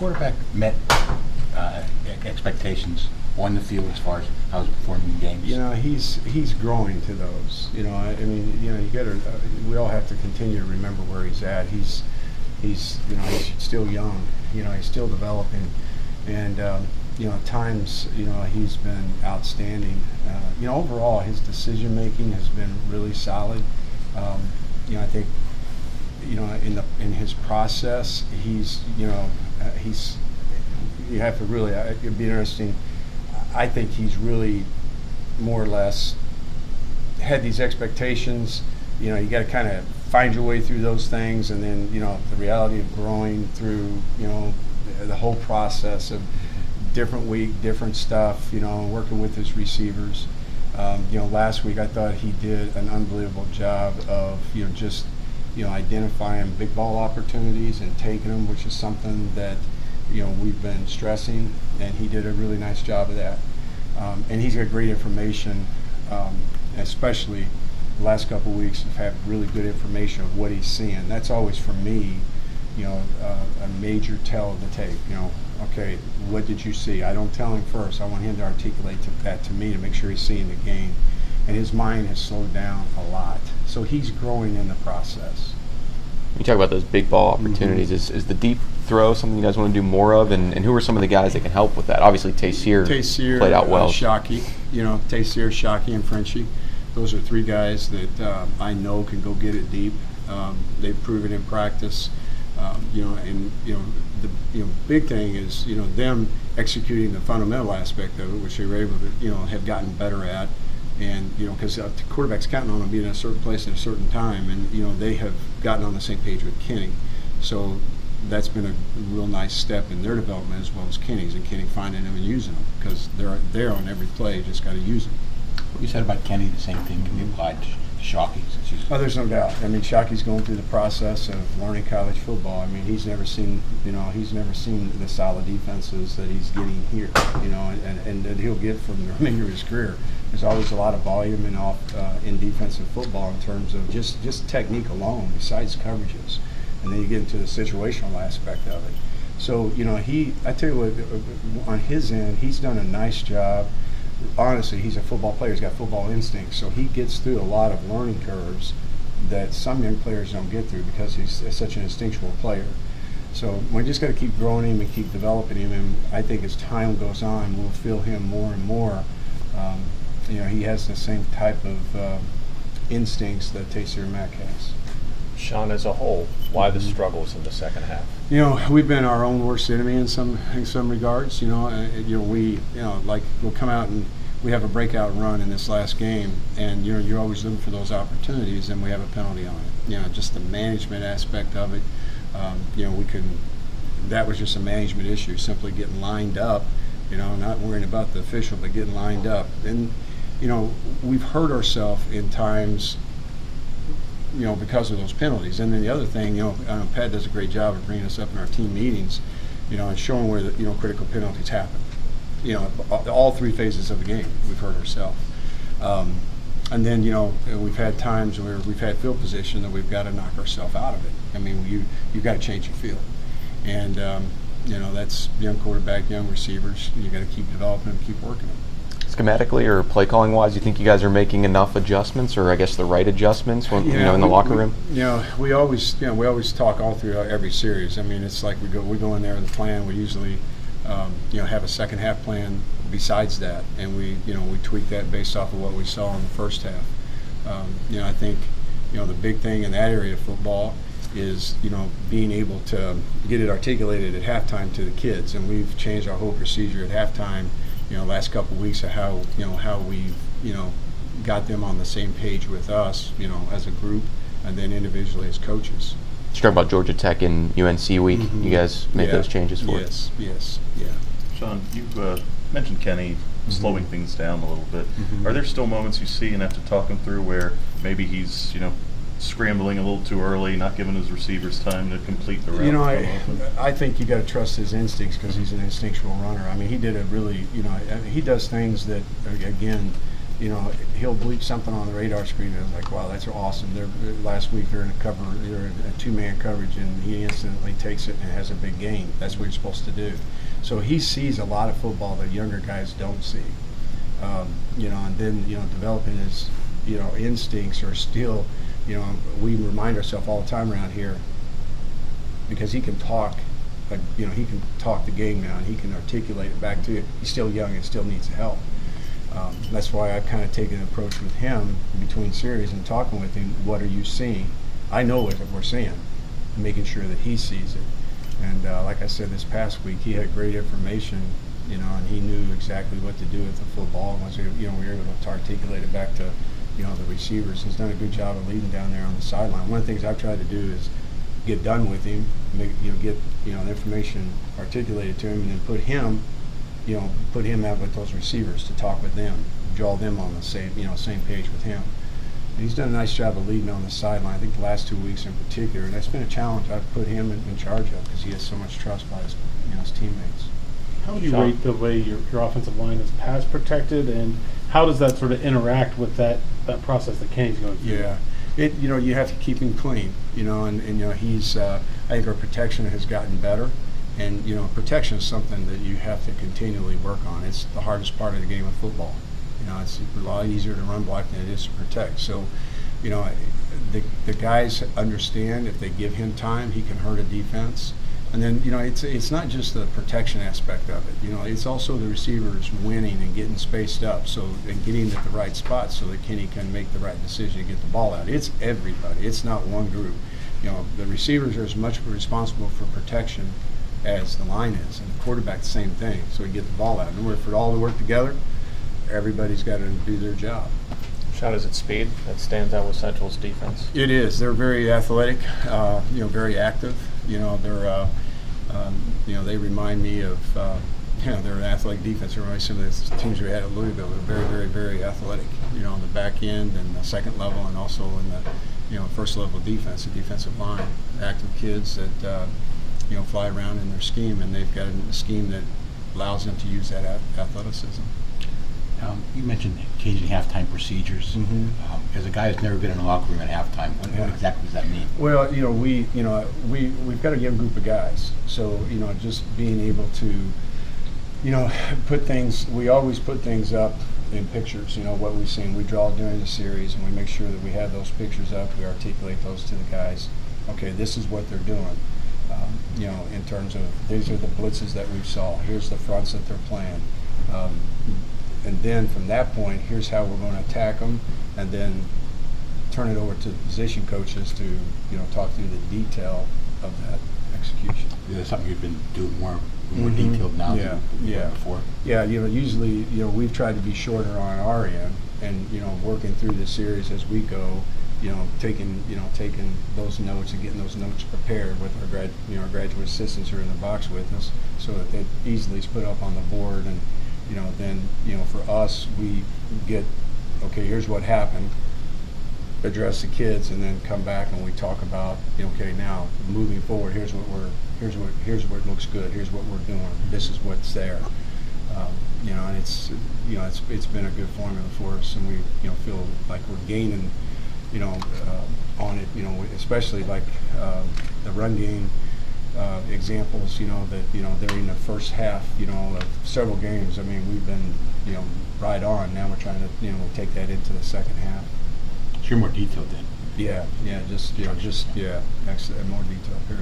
quarterback met expectations on the field as far as how he's performing in games? You know, he's growing to those. You know, I mean, you know, you got to. We all have to continue to remember where he's at. He's you know, he's still young. You know, he's still developing, and you know, at times, you know, he's been outstanding. You know, overall, his decision making has been really solid. You know, I think, you know, in his process, he's, you know, you have to really, it'd be interesting. I think he's really more or less had these expectations. You know, you got to kind of find your way through those things, and then, you know, the reality of growing through, you know, the whole process of different week, different stuff, you know, working with his receivers. You know, last week I thought he did an unbelievable job of, you know, just, you know, identifying big ball opportunities and taking them, which is something that, you know, we've been stressing, and he did a really nice job of that. And he's got great information, especially the last couple of weeks have had really good information of what he's seeing. That's always, for me, you know, a major tell of the tape. You know, okay, what did you see? I don't tell him first. I want him to articulate that to me to make sure he's seeing the game. And his mind has slowed down a lot. So he's growing in the process. You talk about those big ball opportunities. Is the deep throw something you guys want to do more of? And who are some of the guys that can help with that? Obviously, Tayseer played out well. Shockey, you know, Tayseer, Shockey, and Frenchie. Those are three guys that I know can go get it deep. They've proven in practice. You know, and you know, the big thing is, you know, them executing the fundamental aspect of it, which they were able to, you know, have gotten better at. And, you know, because the quarterback's counting on them being in a certain place at a certain time, and, you know, they have gotten on the same page with Kenny. So that's been a real nice step in their development, as well as Kenny's, and Kenny finding them and using them, because they're there on every play, just got to use them. What you said about Kenny, the same thing can be applied to Shockey. Oh, there's no doubt. I mean, Shockey's going through the process of learning college football. I mean, he's never seen the solid defenses that he's getting here, you know, and that he'll get from the remainder of his career. There's always a lot of volume in defensive football in terms of just technique alone, besides coverages, and then you get into the situational aspect of it. So, you know, I tell you what, on his end, he's done a nice job. Honestly, he's a football player. He's got football instincts, so he gets through a lot of learning curves that some young players don't get through because he's such an instinctual player. So we just got to keep growing him and keep developing him, and I think as time goes on, we'll feel him more and more. You know, he has the same type of instincts that Tayseer Mack has. Shawn, as a whole, why the struggles in the second half? You know, we've been our own worst enemy in some regards. You know, like we'll come out and we have a breakout run in this last game, and you know, you're always looking for those opportunities, and we have a penalty on it. You know, just the management aspect of it. You know, that was just a management issue, simply getting lined up. You know, not worrying about the official, but getting lined up. And you know, we've hurt ourselves in times, you know, because of those penalties. And then the other thing, you know, Pat does a great job of bringing us up in our team meetings, you know, and showing where the, you know, critical penalties happen. You know, all three phases of the game, we've hurt ourselves. And then, you know, we've had times where we've had field position that we've got to knock ourselves out of it. I mean, you've got to change your field. And, you know, that's young quarterback, young receivers. You got to keep developing them, keep working them. Schematically or play calling wise, you think you guys are making enough adjustments, or I guess the right adjustments when, you know, in the locker room? You know, we always talk all through every series. I mean, it's like we go in there with a plan. We usually you know, have a second half plan besides that, and we tweak that based off of what we saw in the first half. You know, I think, you know, the big thing in that area of football is, you know, being able to get it articulated at halftime to the kids, and we've changed our whole procedure at halftime. You know, last couple of weeks of how we, you know, got them on the same page with us, you know, as a group, and then individually as coaches. You talk about Georgia Tech and UNC week. You guys made those changes for it. Yes. Shawn, you've mentioned Kenny slowing things down a little bit. Are there still moments you see, and after talking through, where maybe he's, you know, scrambling a little too early, not giving his receivers time to complete the route? You know, I think you got to trust his instincts, because he's an instinctual runner. I mean, he did a really, you know, he does things that, again, he'll bleep something on the radar screen, and it's like, wow, that's awesome. Last week they're in a two-man coverage, and he instantly takes it and has a big gain. That's what you're supposed to do. So he sees a lot of football that younger guys don't see. And then developing his instincts are still, we remind ourselves all the time around here, because he can talk. He can talk the game now, and he can articulate it back to you. He's still young and still needs help. That's why I've kind of taken an approach with him between series and talking with him. What are you seeing? I know what we're seeing, making sure that he sees it. And like I said, this past week he had great information, and he knew exactly what to do with the football. And once we were able to articulate it back to the receivers, he's done a good job of leading down there on the sideline. One of the things I've tried to do is get done with him, get the information articulated to him, and then put him out with those receivers to talk with them, draw them on the same page with him. And he's done a nice job of leading on the sideline. I think the last 2 weeks in particular, and that's been a challenge I've put him in charge of, because he has so much trust by his teammates. How would you Shawn? rate the way your offensive line is pass protected, and how does that sort of interact with that process that Kenny's going through? Yeah. You have to keep him clean, and he's, I think our protection has gotten better, and, protection is something that you have to continually work on. It's the hardest part of the game of football. It's a lot easier to run block than it is to protect. So, the guys understand if they give him time, he can hurt a defense. And then, it's not just the protection aspect of it. It's also the receivers winning and getting spaced up, and getting at the right spot so that Kenny can make the right decision to get the ball out. It's everybody. It's not one group. The receivers are as much responsible for protection as the line is, and the quarterback the same thing. So we get the ball out. And for it all to work together, everybody's got to do their job. Shawn, is it speed that stands out with Central's defense? It is. They're very athletic, very active. They remind me of, they're an athletic defense. They remind me some of the teams we had at Louisville. They're very, very, very athletic, on the back end and the second level, and also in the, first level defense, the defensive line. Active kids that, fly around in their scheme, and they've got a scheme that allows them to use that athleticism. You mentioned occasionally halftime procedures. Mm-hmm. As a guy who's never been in a locker room at halftime, what exactly does that mean? Well, we've got a young group of guys, so just being able to, put things. We always put things up in pictures. What we've seen. We draw during the series, and we make sure that we have those pictures up. We articulate those to the guys. Okay, this is what they're doing. In terms of these are the blitzes that we saw. Here's the fronts that they're playing. And then from that point, here's how we're going to attack them, and then turn it over to the position coaches to, talk through the detail of that execution. Is that something you've been doing more detailed now than before? Yeah, usually, we've tried to be shorter on our end, and, working through the series as we go, taking those notes and getting those notes prepared with our graduate assistants who are in the box with us, so that they easily is put up on the board. And then for us, we get, okay, here's what happened, address the kids, and then come back and we talk about, okay, now moving forward, here's what looks good, here's what we're doing, this is what's there. And it's been a good formula for us, and we feel like we're gaining on it, especially like the run game examples, that during the first half, of several games. I mean, we've been, right on. Now we're trying to, take that into the second half. So you're more detailed then? Yeah, more detail, period.